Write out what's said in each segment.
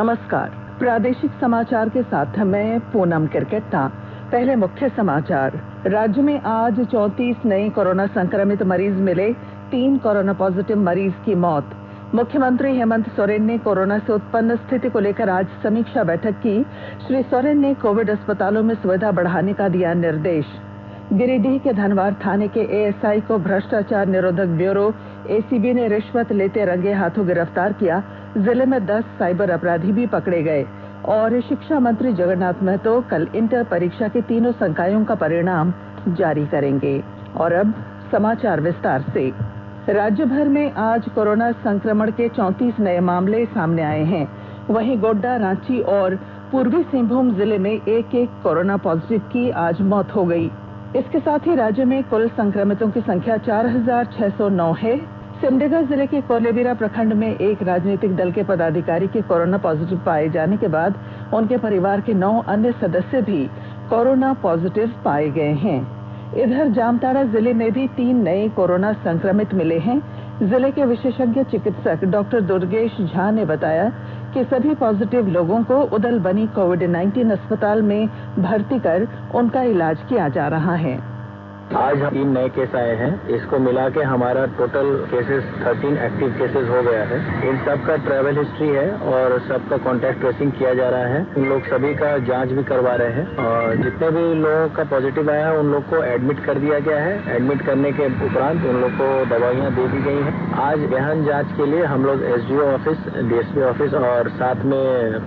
नमस्कार। प्रादेशिक समाचार के साथ मैं पूनम किरकेट्टा। पहले मुख्य समाचार। राज्य में आज 34 नए कोरोना संक्रमित मरीज मिले, 3 कोरोना पॉजिटिव मरीज की मौत। मुख्यमंत्री हेमंत सोरेन ने कोरोना से उत्पन्न स्थिति को लेकर आज समीक्षा बैठक की। श्री सोरेन ने कोविड अस्पतालों में सुविधा बढ़ाने का दिया निर्देश। गिरिडीह के धनवार थाने के एएसआई को भ्रष्टाचार निरोधक ब्यूरो एसीबी ने रिश्वत लेते रंगे हाथों गिरफ्तार किया। जिले में 10 साइबर अपराधी भी पकड़े गए। और शिक्षा मंत्री जगन्नाथ महतो कल इंटर परीक्षा के तीनों संकायों का परिणाम जारी करेंगे। और अब समाचार विस्तार से। राज्य भर में आज कोरोना संक्रमण के 34 नए मामले सामने आए हैं। वहीं गोड्डा, रांची और पूर्वी सिंहभूम जिले में एक कोरोना पॉजिटिव की आज मौत हो गई। इसके साथ ही राज्य में कुल संक्रमितों की संख्या 4609 है। सिमडेगा जिले के कोलेबिरा प्रखंड में एक राजनीतिक दल के पदाधिकारी के कोरोना पॉजिटिव पाए जाने के बाद उनके परिवार के 9 अन्य सदस्य भी कोरोना पॉजिटिव पाए गए हैं। इधर जामताड़ा जिले में भी 3 नए कोरोना संक्रमित मिले हैं। जिले के विशेषज्ञ चिकित्सक डॉक्टर दुर्गेश झा ने बताया कि सभी पॉजिटिव लोगों को उदलबनी कोविड-19 अस्पताल में भर्ती कर उनका इलाज किया जा रहा है। आज 3 नए केस आए हैं। इसको मिला के हमारा टोटल केसेस 13 एक्टिव केसेस हो गया है। इन सब का ट्रैवल हिस्ट्री है और सबका कॉन्टैक्ट ट्रेसिंग किया जा रहा है। उन लोग सभी का जांच भी करवा रहे हैं और जितने भी लोगों का पॉजिटिव आया है उन लोग को एडमिट कर दिया गया है। एडमिट करने के उपरांत उन लोग को दवाइयां दे दी गई हैं। आज गहन जांच के लिए हम लोग एसडीओ ऑफिस, डीएसपी ऑफिस और साथ में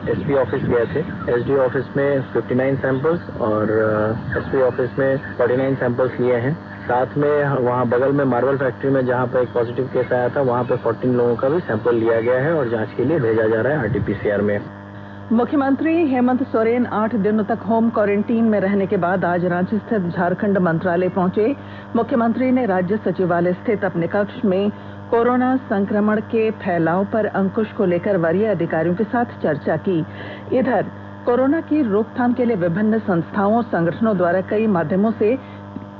एसपी ऑफिस गए थे। एसडीओ ऑफिस में 59 सैंपल्स और एसपी ऑफिस में 49 सैंपल्स लिए हैं। साथ में वहां बगल में मार्बल फैक्ट्री में जहां पर एक पॉजिटिव केस आया था वहां पे 14 लोगों का भी सैंपल लिया गया है और जांच के लिए भेजा जा रहा है आरटीपीसीआर में। मुख्यमंत्री हेमंत सोरेन 8 दिनों तक होम क्वारंटीन में रहने के बाद आज रांची स्थित झारखंड मंत्रालय पहुंचे। मुख्यमंत्री ने राज्य सचिवालय स्थित अपने कक्ष में कोरोना संक्रमण के फैलाव पर अंकुश को लेकर वरीय अधिकारियों के साथ चर्चा की। इधर कोरोना की रोकथाम के लिए विभिन्न संस्थाओं और संगठनों द्वारा कई माध्यमों से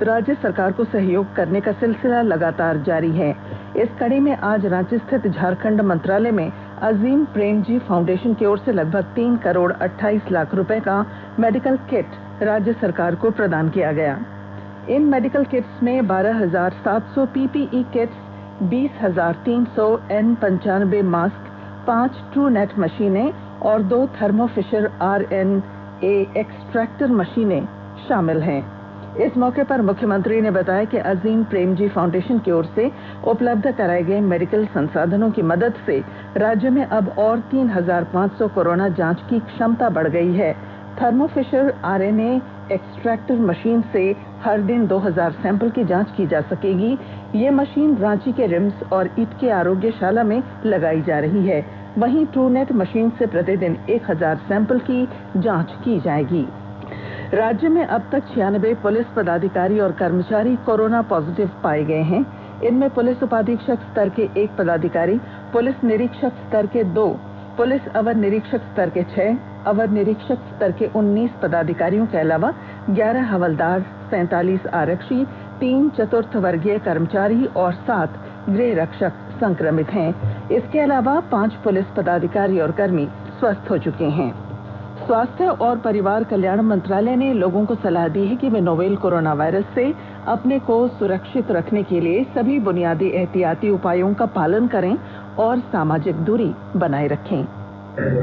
राज्य सरकार को सहयोग करने का सिलसिला लगातार जारी है। इस कड़ी में आज रांची स्थित झारखंड मंत्रालय में अजीम प्रेमजी फाउंडेशन की ओर से लगभग 3 करोड़ 28 लाख रुपए का मेडिकल किट राज्य सरकार को प्रदान किया गया। इन मेडिकल किट्स में 12,700 PPE kits, 20,300 N95 mask, 5 TrueNat मशीनें और 2 थर्मोफिशर RNA एक्सट्रैक्टर मशीनें शामिल हैं। इस मौके पर मुख्यमंत्री ने बताया कि अजीम प्रेमजी फाउंडेशन की ओर से उपलब्ध कराए गए मेडिकल संसाधनों की मदद से राज्य में अब और 3,500 कोरोना जांच की क्षमता बढ़ गई है। थर्मोफिशर RNA एक्सट्रैक्टर मशीन से हर दिन 2,000 सैंपल की जांच की जा सकेगी। ये मशीन रांची के रिम्स और इटके आरोग्यशाला में लगाई जा रही है। वहीं ट्रूनेट मशीन से प्रतिदिन 1,000 सैंपल की जांच की जाएगी। राज्य में अब तक 96 पुलिस पदाधिकारी और कर्मचारी कोरोना पॉजिटिव पाए गए हैं। इनमें पुलिस उपाधीक्षक स्तर के 1 पदाधिकारी, पुलिस निरीक्षक स्तर के 2, पुलिस अवर निरीक्षक स्तर के 6, अवर निरीक्षक स्तर के 19 पदाधिकारियों के अलावा 11 हवलदार, 47 आरक्षी, 3 चतुर्थ वर्गीय कर्मचारी और 7 गृह रक्षक संक्रमित हैं। इसके अलावा 5 पुलिस पदाधिकारी और कर्मी स्वस्थ हो चुके हैं। स्वास्थ्य और परिवार कल्याण मंत्रालय ने लोगों को सलाह दी है कि वे नोवेल कोरोना वायरस से अपने को सुरक्षित रखने के लिए सभी बुनियादी एहतियाती उपायों का पालन करें और सामाजिक दूरी बनाए रखें।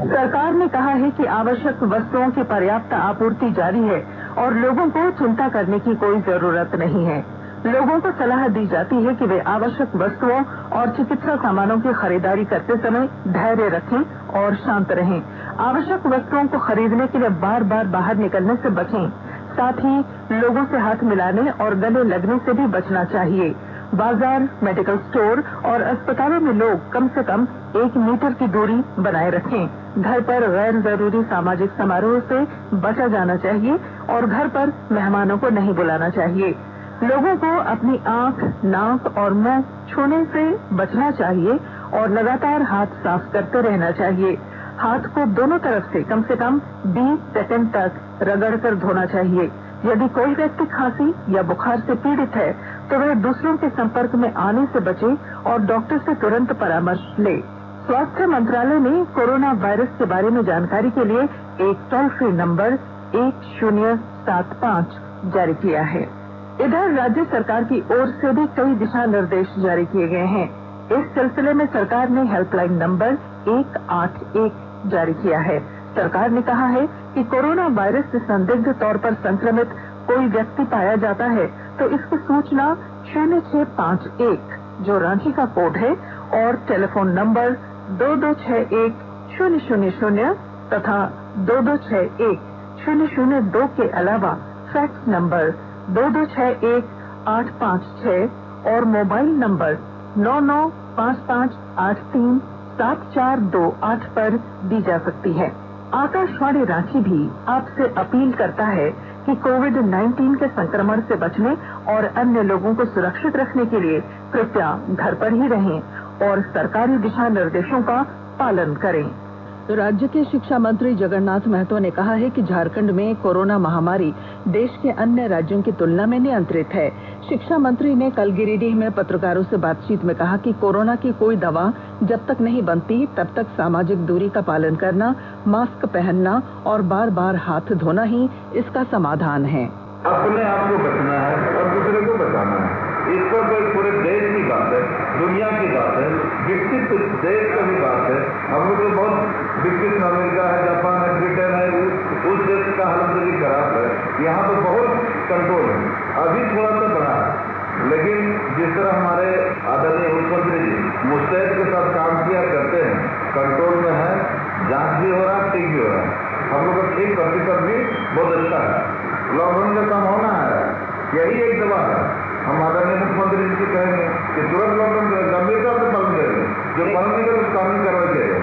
सरकार ने कहा है कि आवश्यक वस्तुओं की पर्याप्त आपूर्ति जारी है और लोगों को चिंता करने की कोई जरूरत नहीं है। लोगों को सलाह दी जाती है कि वे आवश्यक वस्तुओं और चिकित्सा सामानों की खरीदारी करते समय धैर्य रखें और शांत रहें। आवश्यक वस्तुओं को खरीदने के लिए बार बार बाहर निकलने से बचें। साथ ही लोगों से हाथ मिलाने और गले लगने से भी बचना चाहिए। बाजार, मेडिकल स्टोर और अस्पतालों में लोग कम से कम 1 मीटर की दूरी बनाए रखें। घर पर गैर जरूरी सामाजिक समारोह से बचा जाना चाहिए और घर पर मेहमानों को नहीं बुलाना चाहिए। लोगों को अपनी आंख, नाक और मुंह छूने से बचना चाहिए और लगातार हाथ साफ करते रहना चाहिए। हाथ को दोनों तरफ से कम 20 सेकंड तक रगड़कर धोना चाहिए। यदि कोई व्यक्ति खांसी या बुखार से पीड़ित है तो वह दूसरों के संपर्क में आने से बचे और डॉक्टर से तुरंत परामर्श ले। स्वास्थ्य मंत्रालय ने कोरोना वायरस के बारे में जानकारी के लिए एक टोल फ्री नंबर 1075 जारी किया है। इधर राज्य सरकार की ओर से भी कई दिशा निर्देश जारी किए गए हैं। इस सिलसिले में सरकार ने हेल्पलाइन नंबर 181 जारी किया है। सरकार ने कहा है कि कोरोना वायरस से संदिग्ध तौर पर संक्रमित कोई व्यक्ति पाया जाता है तो इसकी सूचना 0651 जो रांची का कोड है और टेलीफोन नंबर 2261-000 तथा 2261-002 के अलावा फैक्स नंबर 2261-856 और मोबाइल नंबर 9955837428 पर दी जा सकती है। आकाशवाणी रांची भी आपसे अपील करता है कि कोविड-19 के संक्रमण से बचने और अन्य लोगों को सुरक्षित रखने के लिए कृपया घर पर ही रहें और सरकारी दिशा निर्देशों का पालन करें। राज्य के शिक्षा मंत्री जगन्नाथ महतो ने कहा है कि झारखंड में कोरोना महामारी देश के अन्य राज्यों की तुलना में नियंत्रित है। शिक्षा मंत्री ने कल गिरिडीह में पत्रकारों से बातचीत में कहा कि कोरोना की कोई दवा जब तक नहीं बनती तब तक सामाजिक दूरी का पालन करना, मास्क पहनना और बार बार हाथ धोना ही इसका समाधान है। अपने आप को बचना है और दूसरे को बचाना है। इसको कोई पूरे देश की बात है, दुनिया की बात है, विकसित देश की भी बात है। हम लोग तो बहुत विकसित अमेरिका है, जापान है, ब्रिटेन है, उस देश का हालत भी खराब है। यहाँ तो बहुत कंट्रोल है, अभी थोड़ा सा बढ़ा है, लेकिन जिस तरह हमारे आदरणीय मुख्यमंत्री जी मुस्तैद के साथ काम किया करते हैं, कंट्रोल में है, जांच भी हो रहा है, ठीक भी हो रहा है। हम लोग का ठीक प्रतिशत भी बहुत अच्छा है। लॉकडाउन का काम होना है, यही एक दवा है। हम आदरणीय मुख्यमंत्री जी से कहेंगे कि तुरंत लॉकडाउन गंभीरता से पालन करेंगे, जो पालन नहीं करे तो कानूनी कार्रवाई करेंगे।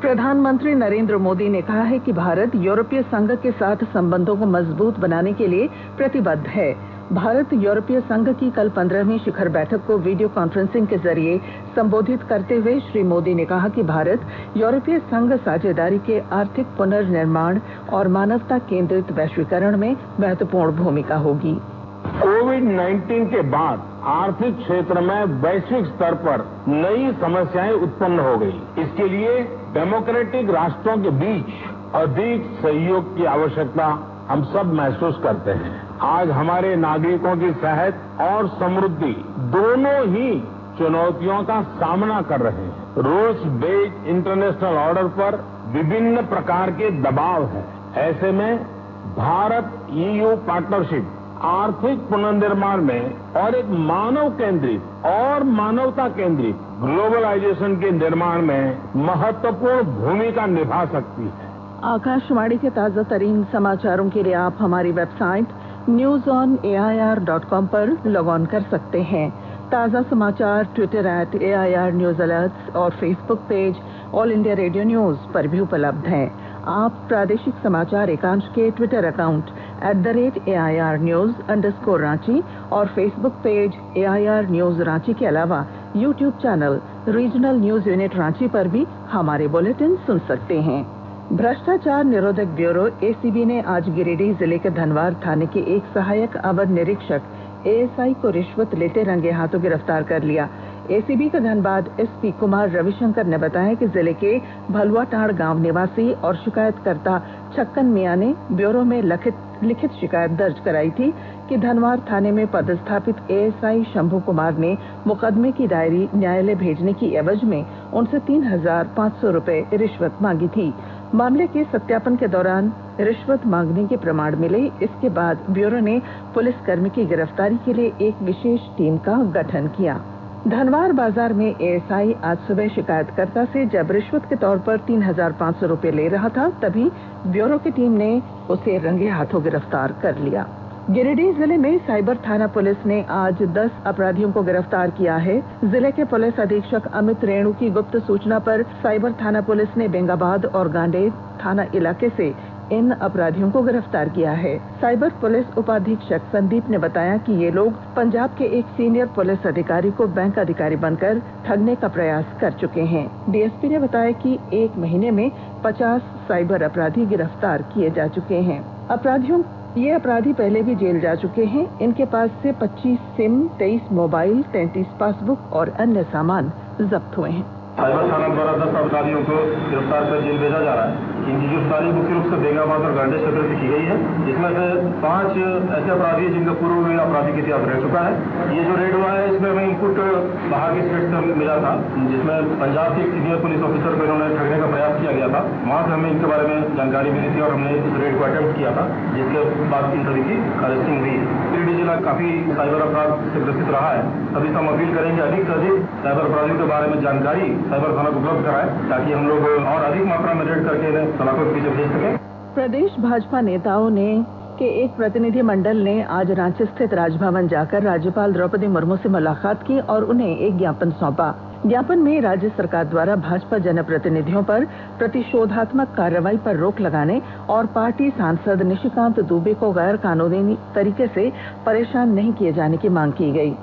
प्रधानमंत्री नरेंद्र मोदी ने कहा है कि भारत यूरोपीय संघ के साथ संबंधों को मजबूत बनाने के लिए प्रतिबद्ध है। भारत यूरोपीय संघ की कल 15वीं शिखर बैठक को वीडियो कॉन्फ्रेंसिंग के जरिए संबोधित करते हुए श्री मोदी ने कहा कि भारत यूरोपीय संघ साझेदारी के आर्थिक पुनर्निर्माण और मानवता केंद्रित वैश्वीकरण में महत्वपूर्ण भूमिका होगी। कोविड-19 के बाद आर्थिक क्षेत्र में वैश्विक स्तर पर नई समस्याएं उत्पन्न हो गई। इसके लिए डेमोक्रेटिक राष्ट्रों के बीच अधिक सहयोग की आवश्यकता हम सब महसूस करते हैं। आज हमारे नागरिकों की सेहत और समृद्धि दोनों ही चुनौतियों का सामना कर रहे हैं। रूल्स बेस्ड इंटरनेशनल ऑर्डर पर विभिन्न प्रकार के दबाव हैं। ऐसे में भारत EU पार्टनरशिप आर्थिक पुनर्निर्माण में और एक मानव केंद्रित और मानवता केंद्रित ग्लोबलाइजेशन के निर्माण में महत्वपूर्ण भूमिका निभा सकती है। आकाशवाणी के ताजा तरीन समाचारों के लिए आप हमारी वेबसाइट newsonair.com पर लॉग ऑन कर सकते हैं। ताजा समाचार ट्विटर @AIR न्यूज अलर्ट्स और Facebook page all India radio news पर भी उपलब्ध हैं। आप प्रादेशिक समाचार एकांश के ट्विटर अकाउंट @AIR News_Ranchi और Facebook page AIR news Ranchi के अलावा YouTube channel regional news unit Ranchi पर भी हमारे बुलेटिन सुन सकते हैं। भ्रष्टाचार निरोधक ब्यूरो ACB ने आज गिरिडीह जिले के धनवार थाने के एक सहायक अवर निरीक्षक ASI को रिश्वत लेते रंगे हाथों गिरफ्तार कर लिया। ACB का धनबाद SP कुमार रविशंकर ने बताया कि जिले के भलुआटांड़ गांव निवासी और शिकायतकर्ता छक्कन मियां ने ब्यूरो में लिखित शिकायत दर्ज कराई थी कि धनवार थाने में पदस्थापित ASI शंभू कुमार ने मुकदमे की डायरी न्यायालय भेजने की एवज में उनसे 3,500 रुपए रिश्वत मांगी थी। मामले के सत्यापन के दौरान रिश्वत मांगने के प्रमाण मिले। इसके बाद ब्यूरो ने पुलिसकर्मी की गिरफ्तारी के लिए एक विशेष टीम का गठन किया। धनवार बाजार में ASI आज सुबह शिकायतकर्ता से जब रिश्वत के तौर पर 3,500 रुपए ले रहा था तभी ब्यूरो की टीम ने उसे रंगे हाथों गिरफ्तार कर लिया। गिरिडीह जिले में साइबर थाना पुलिस ने आज 10 अपराधियों को गिरफ्तार किया है। जिले के पुलिस अधीक्षक अमित रेणु की गुप्त सूचना पर साइबर थाना पुलिस ने बेंगाबाद और गांडेर थाना इलाके से इन अपराधियों को गिरफ्तार किया है। साइबर पुलिस उपाधीक्षक संदीप ने बताया कि ये लोग पंजाब के एक सीनियर पुलिस अधिकारी को बैंक अधिकारी बनकर ठगने का प्रयास कर चुके हैं। DSP ने बताया कि एक महीने में 50 साइबर अपराधी गिरफ्तार किए जा चुके हैं। ये अपराधी पहले भी जेल जा चुके हैं। इनके पास से 25 सिम, 23 मोबाइल, 33 पासबुक और अन्य सामान जब्त हुए हैं। साइबर थाना द्वारा 10 अपराधियों को गिरफ्तार कर जेल भेजा जा रहा है। इनकी गिरफ्तारी मुख्य रूप से बेंगाबाद और गांडे क्षेत्र से की गई है। इसमें से 5 ऐसे अपराधी हैं जिनका पूर्व में आपराधिक इतिहास रह चुका है। ये जो रेड हुआ है इसमें हमें इनपुट बाहर के स्टेट से मिला था, जिसमें पंजाब के एक सीनियर पुलिस ऑफिसर को इन्होंने ठगने का प्रयास किया गया था। वहां से हमें इनके बारे में जानकारी मिली थी और हमने इस रेड को अटेम्प्ट किया था, जिसके बाद इन सभी की अरेस्टिंग हुई। गिरिडीह जिला काफी साइबर अपराध से ग्रसित रहा है। सभी से हम अपील करेंगे अधिक से अधिक साइबर अपराधियों के बारे में जानकारी साइबर थाना को उपलब्ध कराएं, ताकि हम लोग और अधिक मात्रा में रेड करके इन्हें सलाखों के पीछे भेज सकें। प्रदेश भाजपा नेताओं के एक प्रतिनिधि मंडल ने आज रांची स्थित राजभवन जाकर राज्यपाल द्रौपदी मुर्मू से मुलाकात की और उन्हें एक ज्ञापन सौंपा। ज्ञापन में राज्य सरकार द्वारा भाजपा जनप्रतिनिधियों पर प्रतिशोधात्मक कार्रवाई पर रोक लगाने और पार्टी सांसद निशिकांत दुबे को गैर कानूनी तरीके से परेशान नहीं किए जाने की मांग की गई।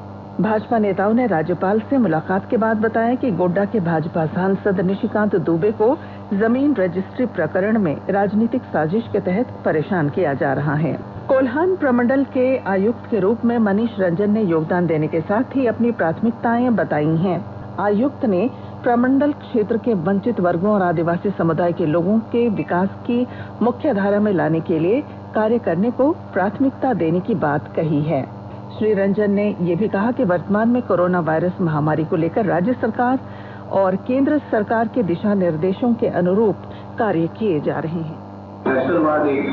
भाजपा नेताओं ने राज्यपाल से मुलाकात के बाद बताया कि गोड्डा के भाजपा सांसद निशिकांत दुबे को जमीन रजिस्ट्री प्रकरण में राजनीतिक साजिश के तहत परेशान किया जा रहा है। कोल्हान प्रमंडल के आयुक्त के रूप में मनीष रंजन ने योगदान देने के साथ ही अपनी प्राथमिकताएं बताई हैं। आयुक्त ने प्रमंडल क्षेत्र के वंचित वर्गों और आदिवासी समुदाय के लोगों के विकास की मुख्य धारा में लाने के लिए कार्य करने को प्राथमिकता देने की बात कही है। श्री रंजन ने यह भी कहा कि वर्तमान में कोरोना वायरस महामारी को लेकर राज्य सरकार और केंद्र सरकार के दिशा निर्देशों के अनुरूप कार्य किए जा रहे हैं। नक्सलवाद एक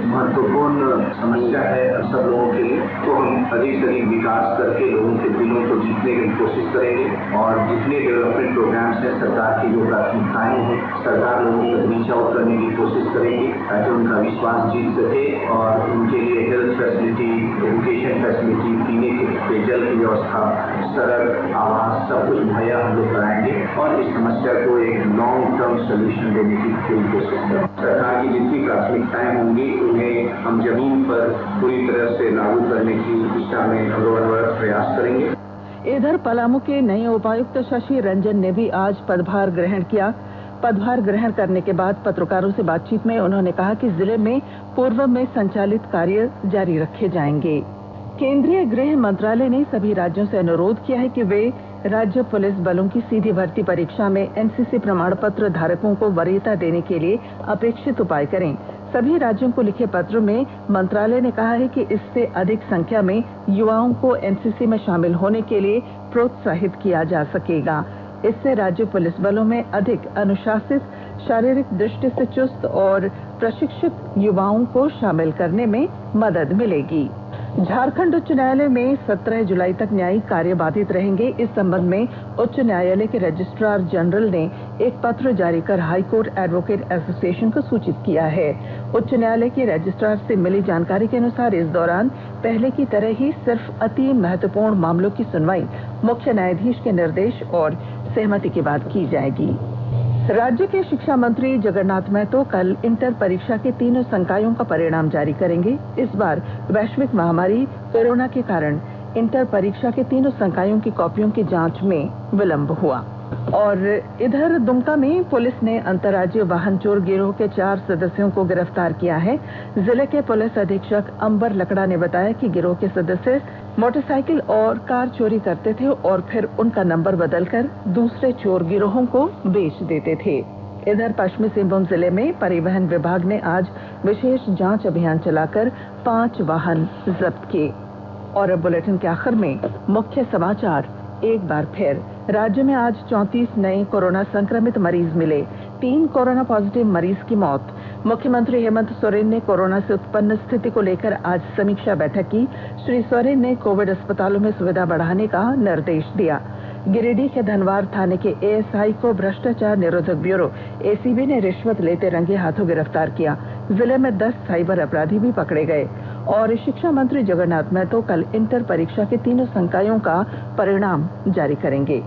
महत्वपूर्ण समस्या है सब लोगों के लिए, तो हम अधिक से अधिक विकास करके लोगों के दिलों को जीतने की कोशिश करेंगे और जितने डेवलपमेंट प्रोग्राम्स हैं, सरकार की जो प्राथमिकताएं हैं, सरकार लोगों तक रीच आउट करने की कोशिश करेंगे ताकि उनका विश्वास जीत सके और उनके लिए हेल्थ फैसिलिटी, एजुकेशन फैसिलिटी, पीने के पेयजल की व्यवस्था, सड़क, आवास सब कुछ मुहैया हम लोग कराएंगे और इस समस्या को एक लॉन्ग टर्म सोल्यूशन देने की पूरी कोशिश करेंगे। सरकार की जितनी प्राथमिकताएं होंगी उन्हें हम जमीन पर पूरी तरह से लागू करने की दिशा में हम लोग प्रयास करेंगे। इधर पलामू के नए उपायुक्त शशि रंजन ने भी आज पदभार ग्रहण किया। पदभार ग्रहण करने के बाद पत्रकारों से बातचीत में उन्होंने कहा कि जिले में पूर्व में संचालित कार्य जारी रखे जाएंगे। केंद्रीय गृह मंत्रालय ने सभी राज्यों से अनुरोध किया है कि वे राज्य पुलिस बलों की सीधी भर्ती परीक्षा में एनसीसी प्रमाण पत्र धारकों को वरीयता देने के लिए अपेक्षित उपाय करें। सभी राज्यों को लिखे पत्र में मंत्रालय ने कहा है कि इससे अधिक संख्या में युवाओं को एनसीसी में शामिल होने के लिए प्रोत्साहित किया जा सकेगा। इससे राज्य पुलिस बलों में अधिक अनुशासित, शारीरिक दृष्टि से चुस्त और प्रशिक्षित युवाओं को शामिल करने में मदद मिलेगी। झारखंड उच्च न्यायालय में 17 जुलाई तक न्यायिक कार्य बाधित रहेंगे। इस संबंध में उच्च न्यायालय के रजिस्ट्रार जनरल ने एक पत्र जारी कर हाईकोर्ट एडवोकेट एसोसिएशन को सूचित किया है। उच्च न्यायालय के रजिस्ट्रार से मिली जानकारी के अनुसार इस दौरान पहले की तरह ही सिर्फ अति महत्वपूर्ण मामलों की सुनवाई मुख्य न्यायाधीश के निर्देश और सहमति के बाद की जाएगी। राज्य के शिक्षा मंत्री जगन्नाथ महतो कल इंटर परीक्षा के तीनों संकायों का परिणाम जारी करेंगे। इस बार वैश्विक महामारी कोरोना के कारण इंटर परीक्षा के तीनों संकायों की कॉपियों की जांच में विलंब हुआ। और इधर दुमका में पुलिस ने अंतर्राज्यीय वाहन चोर गिरोह के 4 सदस्यों को गिरफ्तार किया है। जिले के पुलिस अधीक्षक अंबर लकड़ा ने बताया कि गिरोह के सदस्य मोटरसाइकिल और कार चोरी करते थे और फिर उनका नंबर बदलकर दूसरे चोर गिरोहों को बेच देते थे। इधर पश्चिमी सिंहभूम जिले में परिवहन विभाग ने आज विशेष जांच अभियान चलाकर 5 वाहन जब्त किए। और अब बुलेटिन के आखिर में मुख्य समाचार एक बार फिर। राज्य में आज 34 नए कोरोना संक्रमित मरीज मिले। 3 कोरोना पॉजिटिव मरीज की मौत। मुख्यमंत्री हेमंत सोरेन ने कोरोना से उत्पन्न स्थिति को लेकर आज समीक्षा बैठक की। श्री सोरेन ने कोविड अस्पतालों में सुविधा बढ़ाने का निर्देश दिया। गिरिडीह के धनवार थाने के एएसआई को भ्रष्टाचार निरोधक ब्यूरो एसीबी ने रिश्वत लेते रंगे हाथों गिरफ्तार किया। जिले में 10 साइबर अपराधी भी पकड़े गए। और शिक्षा मंत्री जगन्नाथ महतो कल इंटर परीक्षा के तीनों संकायों का परिणाम जारी करेंगे।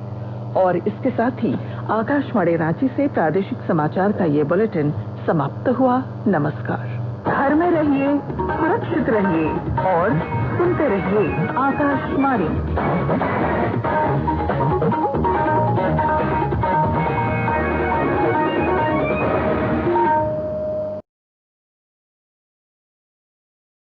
और इसके साथ ही आकाशवाणी रांची से प्रादेशिक समाचार का ये बुलेटिन समाप्त हुआ। नमस्कार। घर में रहिए, सुरक्षित रहिए और सुनते रहिए आकाशवाणी।